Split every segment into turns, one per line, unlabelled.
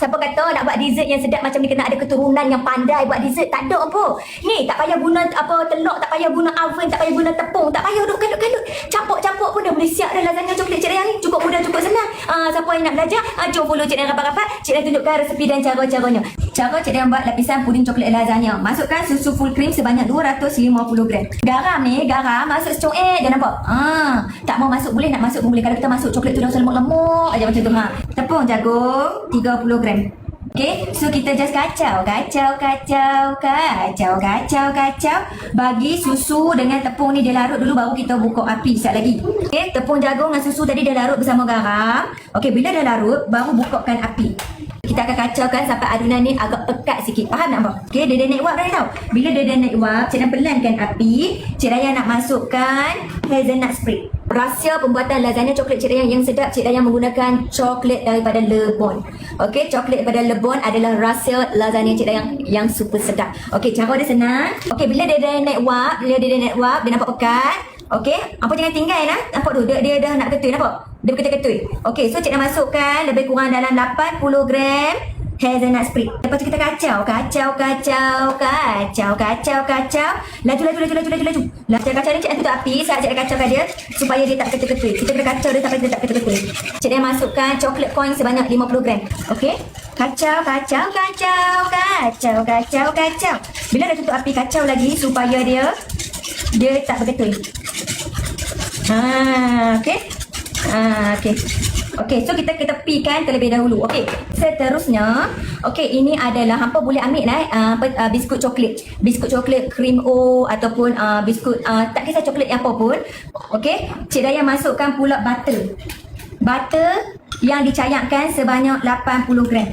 Siapa kata nak buat dessert yang sedap macam ni kena ada keturunan yang pandai buat dessert? Tak ada apa. Ni tak payah guna telur, tak payah guna oven, tak payah guna tepung, tak payah duk kalut-kalut. Campur-campur pun dah boleh siap dah lasagna coklat Cik Dayang ni. Cukup mudah, cukup senang. Siapa yang nak belajar, jom follow Cik Dayang rapat-rapat. Cik Dayang tunjukkan resepi dan cara-caranya. Cara Cik Dayang buat lapisan puding coklat lasagna. Masukkan susu full cream sebanyak 250 gram. Garam ni, masuk secuek dah nampak. Tak mau masuk boleh, nak masuk pun boleh. Kalau kita masuk coklat tu dah lemuk-lemuk aja macam tu. Tepung jagung 30 gram. Okay, so kita just kacau. Bagi susu dengan tepung ni dia larut dulu, baru kita buka api sekejap lagi. Okay, tepung jagung dengan susu tadi dia larut bersama garam. Okay, bila dah larut, baru bukakan api. Kita akan kacaukan sampai adunan ni agak pekat sikit. Faham tak, Abang? Okay, dia dah naik wap dah tau. Bila dia dah naik wap, Cik Dayang pelankan api. Cik Dayang nak masukkan hazelnut spread. Rahsia pembuatan lasagna coklat Cik Dayang yang sedap, Cik Dayang menggunakan coklat daripada Lebon. Okey, coklat daripada Lebon adalah rahsia lasagna Cik Dayang yang super sedap. Okey, cara dia senang. Okey, bila dia dah naik wap, dia nampak pekat. Okey, apa jangan tinggal lah. Nampak tu, dia dah nak ketui, nampak? Dia berketui-ketui. Okey, so Cik Dayang masukkan lebih kurang dalam 80 gram hazelnut spread. Lepas tu kita kacau. Laju. Kacau ni Cik Dayang tutup api saat Cik Dayang kacaukan dia supaya dia tak ketui-ketui. Kita kena kacau dia sampai dia tak ketui-ketui. Cik Dayang masukkan coklat coin sebanyak 50 gram. Okey. Kacau. Bila dah tutup api, kacau lagi supaya dia tak berketui. Okey, so kita tepikan terlebih dahulu. Okey, seterusnya, ini adalah hampa boleh ambil biskut coklat. Biskut coklat cream O ataupun biskut tak kisah coklat apa pun. Okey, Cik Dayang masukkan pula butter. Butter yang dicayakkan sebanyak 80 gram.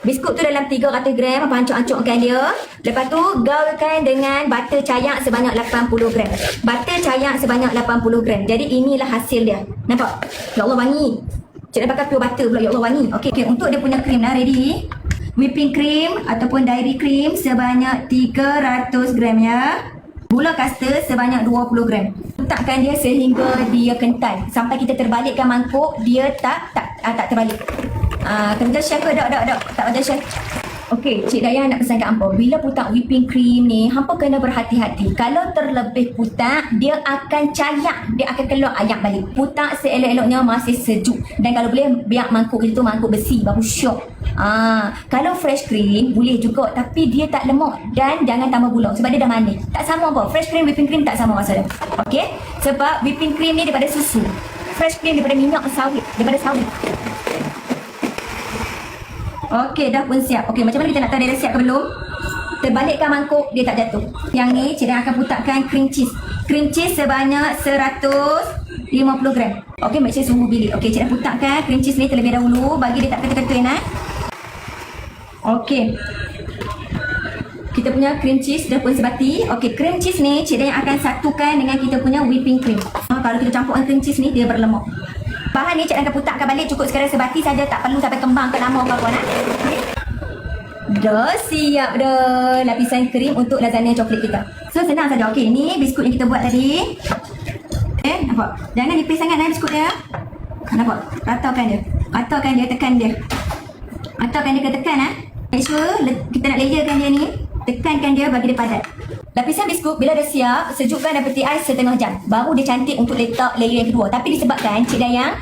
Biskut tu dalam 300 gram, apa ancuk-ancukkan dia. Lepas tu gaulkan dengan butter cayak sebanyak 80 gram. Butter cayak sebanyak 80 gram. Jadi inilah hasil dia. Nampak? Ya Allah, wangi. Cik dah pakai pure butter pula. Ya Allah, wangi. Okey, untuk dia punya cream dah ready. Whipping cream ataupun dairy cream sebanyak 300 gram ya. Gula kastar sebanyak 20 gram. Letakkan dia sehingga dia kental. Sampai kita terbalikkan mangkuk, dia tak terbalik. Kerja chef ke? Tak kerja chef. Okey, Cik Dayang nak pesankan hampa. Bila putak whipping cream ni, hampa kena berhati-hati. Kalau terlebih putak, dia akan cayak. Dia akan keluar ayak balik. Putak seelok-eloknya masih sejuk. Dan kalau boleh, biar mangkuk kita tu mangkuk besi. Baru syok. Kalau fresh cream, boleh juga. Tapi dia tak lemuk. Dan jangan tambah gula. Sebab dia dah manis. Tak sama apa. Fresh cream, whipping cream tak sama rasa dia. Okey? Sebab whipping cream ni daripada susu. Fresh cream daripada minyak sawit. Daripada sawit. Okey, dah pun siap. Okey, macam mana kita nak tahu dia dah siap ke belum? Terbalikkan mangkuk, dia tak jatuh. Yang ni, Cik Dayang akan putakkan cream cheese. Cream cheese sebanyak 150 gram. Okey, make sure suhu bilik. Okey, Cik Dayang putakkan cream cheese ni terlebih dahulu. Bagi dia tak ketui-ketui nak. Okey. Kita punya cream cheese dah pun sebati. Okey, cream cheese ni Cik Dayang akan satukan dengan kita punya whipping cream. Kalau kita campurkan cream cheese ni, dia berlemak. Bahan ni Cik Dayang akan putakkan balik, cukup sekadar sebati saja, tak perlu sampai kembang ke lama apa-apa nak. Dah siap dah lapisan krim untuk lasagna coklat kita. So senang saja. Okey, ni biskut yang kita buat tadi. Nampak? Jangan nipis sangat biskut dia. Nampak? Ratakan dia. Tekan dia. Ratakan dia ke tekan Make sure kita nak layerkan dia ni. Tekankan dia bagi dia padat. Lapisan biskut bila dah siap, sejukkan dalam peti ais setengah jam. Baru dia cantik untuk letak layer yang kedua. Tapi disebabkan Cik Dayang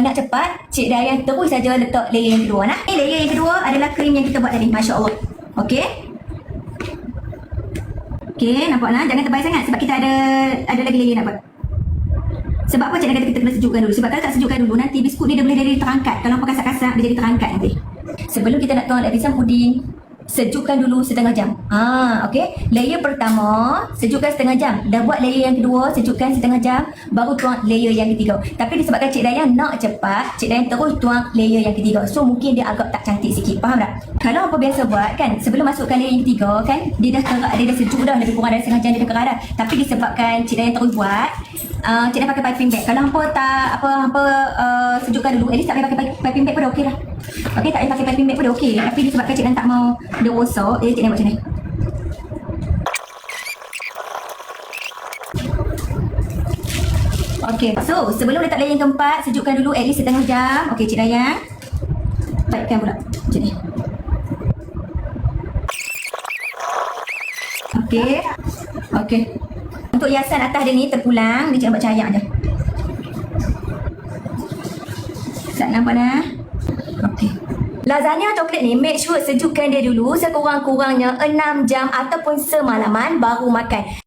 nak cepat, Cik Dayang terus saja letak layer yang kedua. Layer yang kedua adalah krim yang kita buat tadi. Masya Allah. Okey. Okey, nampaklah. Jangan tebal sangat sebab kita ada lagi layer nak buat. Sebab apa Cik Dayang kata kita kena sejukkan dulu? Sebab kalau tak sejukkan dulu, nanti biskut ni dia boleh jadi terangkat. Kalau nampak kasar-kasar, dia jadi terangkat nanti. Sebelum kita nak tuang lapisan puding, sejukkan dulu setengah jam. Okey. Layer pertama, sejukkan setengah jam. Dah buat layer yang kedua, sejukkan setengah jam. Baru tuang layer yang ketiga. Tapi disebabkan Cik Dayang nak cepat, Cik Dayang terus tuang layer yang ketiga. So mungkin dia agak tak cantik sikit. Faham tak? Kalau apa biasa buat kan, sebelum masukkan layer yang ketiga kan, dia dah kerak, dia dah sejuk dah. Lebih kurang dari setengah jam dia dah kerak dah. Tapi disebabkan Cik Dayang terus buat, Cik Dayang pakai piping bag. Kalau hampa tak sejukkan dulu, at least tak payah pakai piping bag pun dah okey dah. Okey, tak payah pakai piping bag pun dah okey. Tapi disebabkan Cik Dayang tak mau dia rosak, jadi Cik Dayang buat macam ni. Okey, so sebelum letak layer yang keempat, sejukkan dulu at least setengah jam. Okey, Cik Dayang. Baik, bulatkan pula. Macam ni. Okey. Okey. Untuk hiasan atas dia ni terpulang, dia buat cayak je. Tak nampak dah? Okey. Lasagna coklat ni make sure sejukkan dia dulu sekurang-kurangnya 6 jam ataupun semalaman baru makan.